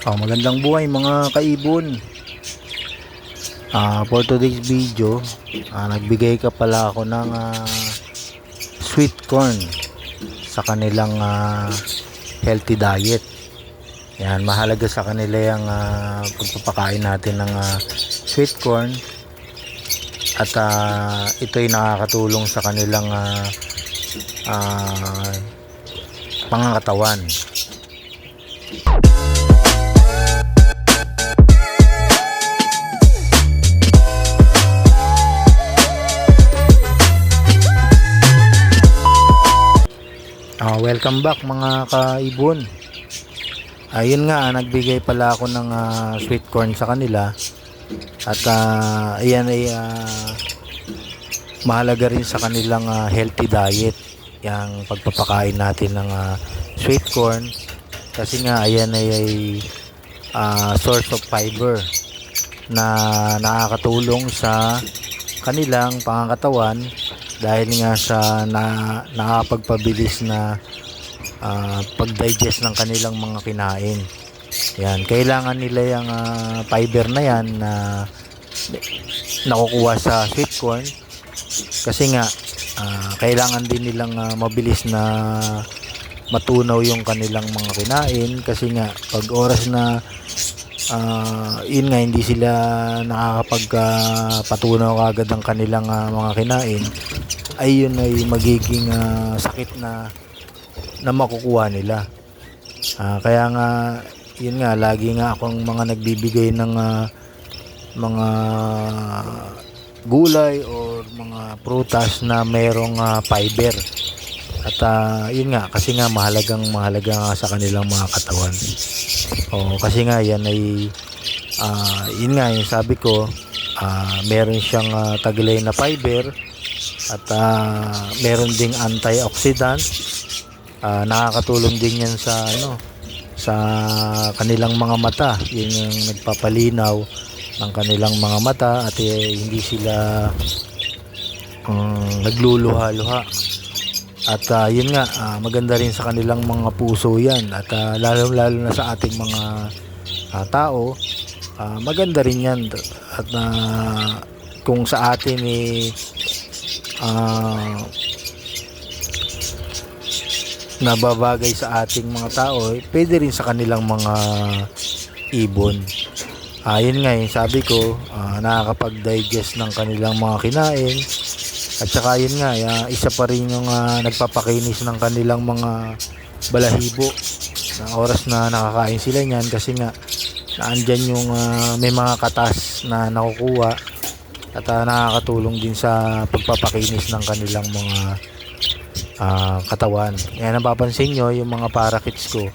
Magandang buhay mga kaibon. For today's video, nagbigay ka pala ako ng sweet corn sa kanilang healthy diet. Yan, mahalaga sa kanila yung pagpapakain natin ng sweet corn at ito'y nakakatulong sa kanilang pangangatawan. Welcome back mga kaibon. Ayun nga, nagbigay pala ako ng sweet corn sa kanila. At ayan ay mahalaga rin sa kanilang healthy diet yung pagpapakain natin ng sweet corn. Kasi nga ayan ay source of fiber na nakakatulong sa kanilang pangangatawan dahil nga sa nakakapagpabilis na pag-digest ng kanilang mga kinain. Yan, kailangan nila yung fiber na yan na nakukuha sa sweet corn kasi nga kailangan din nilang mabilis na matunaw yung kanilang mga kinain kasi nga pag oras na yun nga hindi sila nakakapagpatunaw agad ang kanilang mga kinain, ay yun ay magiging sakit na makukuha nila. Kaya nga yun nga, lagi nga akong mga nagbibigay ng mga gulay o mga prutas na mayroong fiber. At yun nga, kasi nga mahalaga nga sa kanilang mga katawan. Kasi nga yan ay yun nga yung sabi ko, meron siyang taglay na fiber at meron ding antioxidant. Nakakatulong din yan sa sa kanilang mga mata. Yun yung nagpapalinaw ng kanilang mga mata at hindi sila nagluluha-luha. At yun nga, maganda rin sa kanilang mga puso yan. At lalo na sa ating mga tao, maganda rin yan. At kung sa atin nababagay sa ating mga tao, pwede rin sa kanilang mga ibon. Yun nga yung sabi ko, nakakapag-digest ng kanilang mga kinain. At saka yun nga, isa pa rin yung nagpapakinis ng kanilang mga balahibo sa oras na nakakain sila niyan kasi nga naandyan yung may mga katas na nakukuha at nakakatulong din sa pagpapakinis ng kanilang mga katawan. Yan, napapansin nyo yung mga parakeets ko,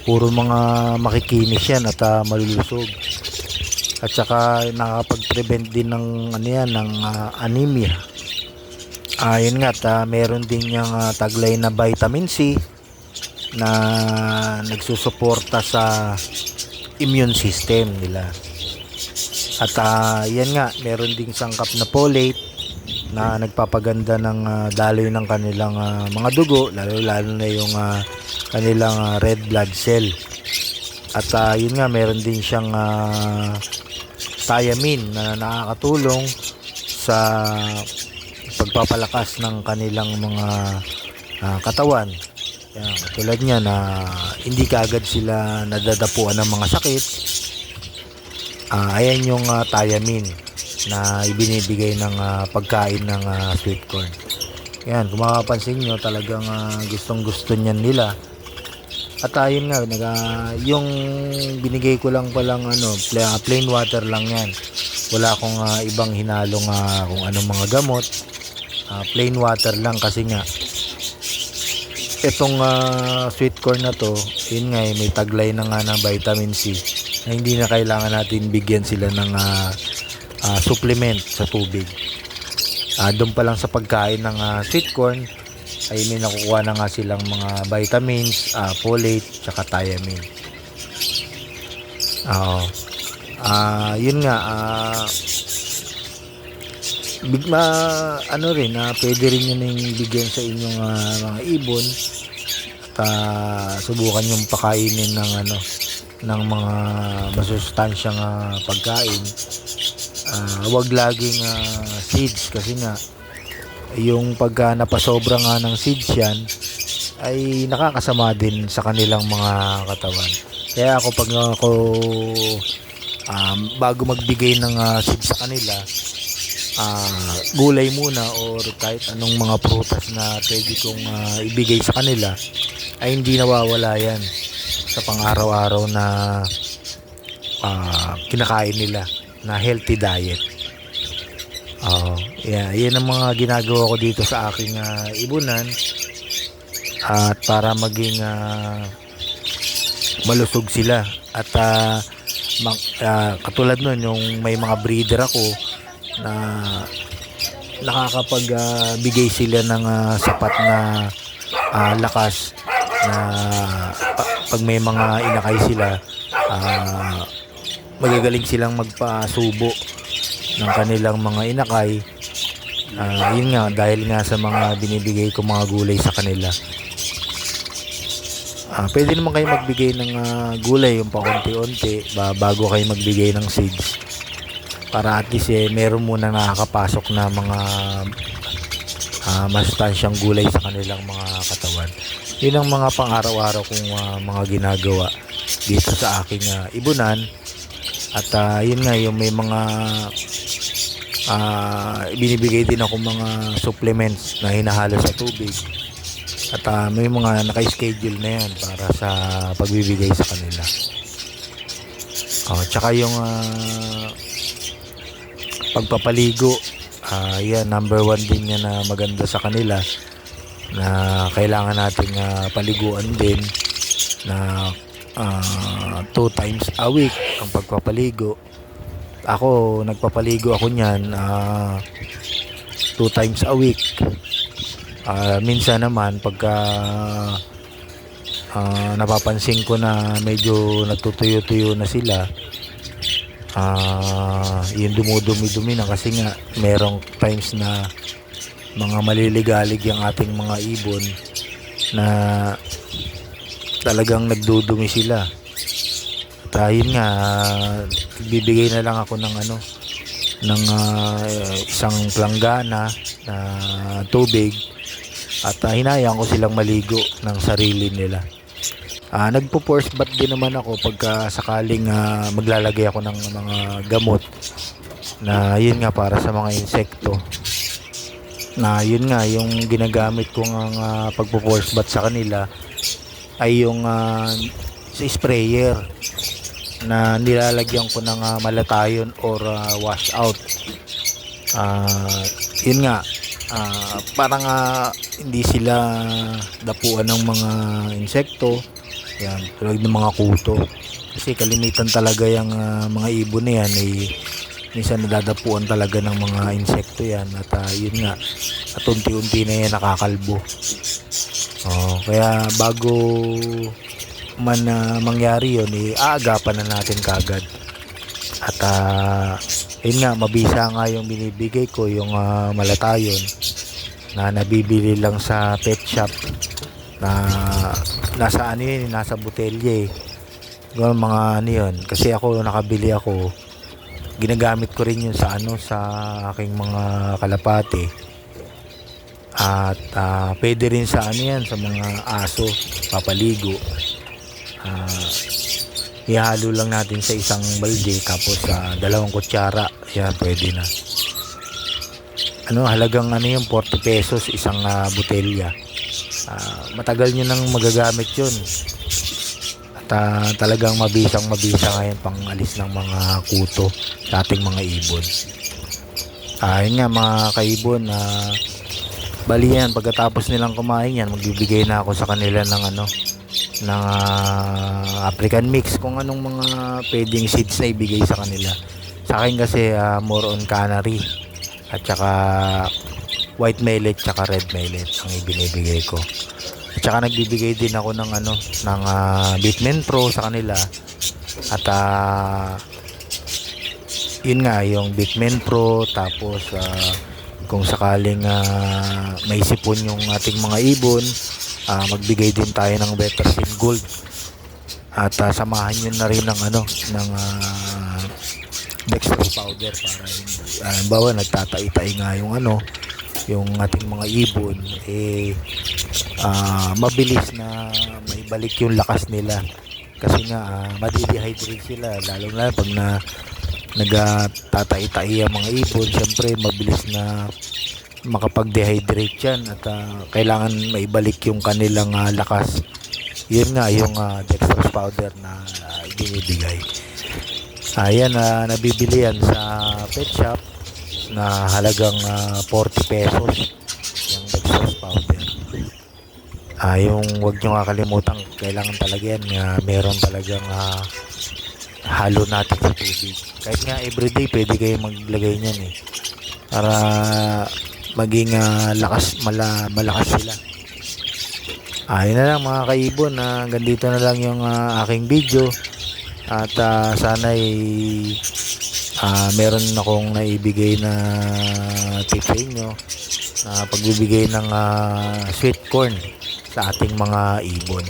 puro mga makikinis yan at malulusog. At saka nakakapag-prevent din ng ng anemia. Yun nga, meron din yung taglay na vitamin C na nagsusuporta sa immune system nila. At yan nga, meron ding sangkap na folate na nagpapaganda ng daloy ng kanilang mga dugo, lalo na yung kanilang red blood cell. At yun nga, meron din siyang thiamine na nakakatulong sa pagpapalakas ng kanilang mga katawan. Yan, tulad niya na hindi kaagad sila nadadapuan ng mga sakit. Ayan yung thiamine na ibinibigay ng pagkain ng sweet corn. Yan, kung makapansin nyo, talagang gustong gusto niyan nila. At ayun nga, yung binigay ko lang palang plain water lang yan. Wala akong ibang hinalong kung anong mga gamot. Plain water lang kasi nga itong sweet corn na to, yun nga may taglay na nga ng vitamin C na hindi na kailangan natin bigyan sila ng supplement sa tubig. Doon pa lang sa pagkain ng sweet corn ay may nakukuha na nga silang mga vitamins, folate, tsaka thiamine. Yun nga, pwede rin yun yung bigyan sa inyong mga ibon at subukan yung pakainin ng ng mga masustansyang pagkain. Wag laging seeds kasi nga yung pagka napasobra nga ng seeds yan ay nakakasama din sa kanilang mga katawan. Kaya ako pag ako bago magbigay ng seeds sa kanila, gulay muna or kahit anong mga prutas na pwede kong ibigay sa kanila ay hindi nawawala yan sa pang-araw-araw na kinakain nila na healthy diet. Yan ang mga ginagawa ko dito sa aking ibunan at para maging malusog sila at katulad nun yung may mga breeder ako na nakakapagbigay sila ng sapat na lakas na pag may mga inakay sila, magagaling silang magpasubo ng kanilang mga inakay. Yun nga, dahil nga sa mga binibigay ko mga gulay sa kanila. Pwede naman kayo magbigay ng gulay yung pakunti-unti bago kayo magbigay ng seeds, para at least meron muna nakakapasok na mga masustansyang gulay sa kanilang mga katawan. Yun ang mga pang-araw-araw kong mga ginagawa dito sa aking ibunan. At yun nga, yung may mga binibigay din ako mga supplements na hinahalo sa tubig. At may mga naka-schedule na yan para sa pagbibigay sa kanila. Tsaka yung pagpapaligo, yan, number 1 din yan na maganda sa kanila, na kailangan nating paliguan din na 2 times a week ang pagpapaligo. Ako, nagpapaligo ako niyan 2 times a week. Minsan naman pagka napapansin ko na medyo nagtutuyo-tuyo na sila, yung dumudumi-dumi na, kasi nga merong times na mga maliligalig yung ating mga ibon na talagang nagdudumi sila. At yun nga, bibigay na lang ako ng isang planggana na tubig at hinayang ko silang maligo ng sarili nila. Nagpo-force bath din naman ako pagka sakaling maglalagay ako ng mga gamot na yun nga para sa mga insekto. Na yun nga, yung ginagamit ko ng pagpo-force bath sa kanila ay yung sa sprayer na nilalagyan ko ng malatayon or wash out. Yun nga, parang hindi sila dapuan ng mga insekto. Yan, tulad ng mga kuto. Kasi kalimitan talaga yung mga ibon na yan ay minsan nadadapuan talaga ng mga insekto yan. At yun nga, at unti-unti na yan nakakalbo. Kaya bago man mangyari yun, aagapan na natin kagad. At yun nga, mabisa nga yung binibigay ko, yung malatayon na nabibili lang sa pet shop na nasa nasa botelya yung mga yun. Kasi ako, nakabili ako, ginagamit ko rin yun sa sa aking mga kalapate. At pwede rin sa yan, sa mga aso, papaligo. Ihalo lang natin sa isang balde, tapos 2 kutsara, yan, pwede na. Halagang yung 40 pesos isang botelya. Matagal nyo nang magagamit yun. At talagang mabisa ngayon pang alis ng mga kuto sa ating mga ibon. Yun nga mga kaibon, bali yan, pagkatapos nilang kumain yan, magbibigay na ako sa kanila ng ng African mix, kung anong mga pwedeng seeds na ibigay sa kanila. Sa akin kasi more on canary at saka white millet tsaka red millet ang ibinibigay ko. At saka nagbibigay din ako ng ng Bitmen Pro sa kanila. At yun nga, yung Bitmen Pro, tapos kung sakaling may sipon yung ating mga ibon, magbigay din tayo ng Bettersin Gold At samahan nyo na rin ng ng dextrose powder para halimbawa nagtatay-tay nga yung yung ating mga ibon, mabilis na maibalik yung lakas nila. Kasi nga madi-dehydrate sila, lalo na pag nagtatay-tay ang mga ibon. Siyempre mabilis na makapag-dehydrate yan at kailangan maibalik yung kanilang lakas. Yun nga yung dextrose powder na binibigay. Ayan, nabibili yan sa pet shop na halagang 40 pesos yung dextrose powder. Yung wag nyo kakalimutan, kailangan talaga yan, meron talagang halo natin sa tubig. Kahit nga everyday pwede kayo maglagay niyan para maging malakas sila. Ayun na lang mga kaibon, hanggang dito na lang yung aking video. At sana meron akong naibigay na tips sa inyo na pagbibigay ng sweet corn sa ating mga ibon.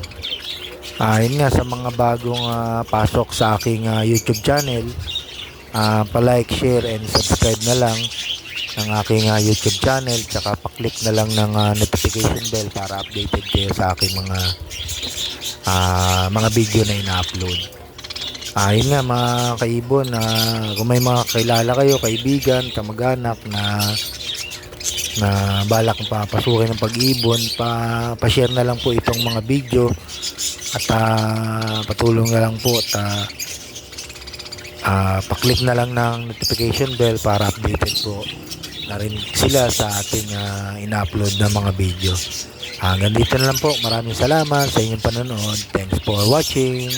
Yun nga, sa mga bagong pasok sa aking YouTube channel, pa-like, share, and subscribe na lang ng aking YouTube channel, tsaka pa-click na lang ng notification bell para updated kayo sa aking mga video na ina-upload. Yun nga mga kaibon, kung may mga kilala kayo, kaibigan, kamag-anak na balak papasukin ng pag-ibon, pa-share na lang po itong mga video at patulong na lang po at pa-click na lang ng notification bell para updated po na rin sila sa ating ina-upload na mga video. Hanggang dito na lang po. Maraming salamat sa inyong panonood. Thanks for watching.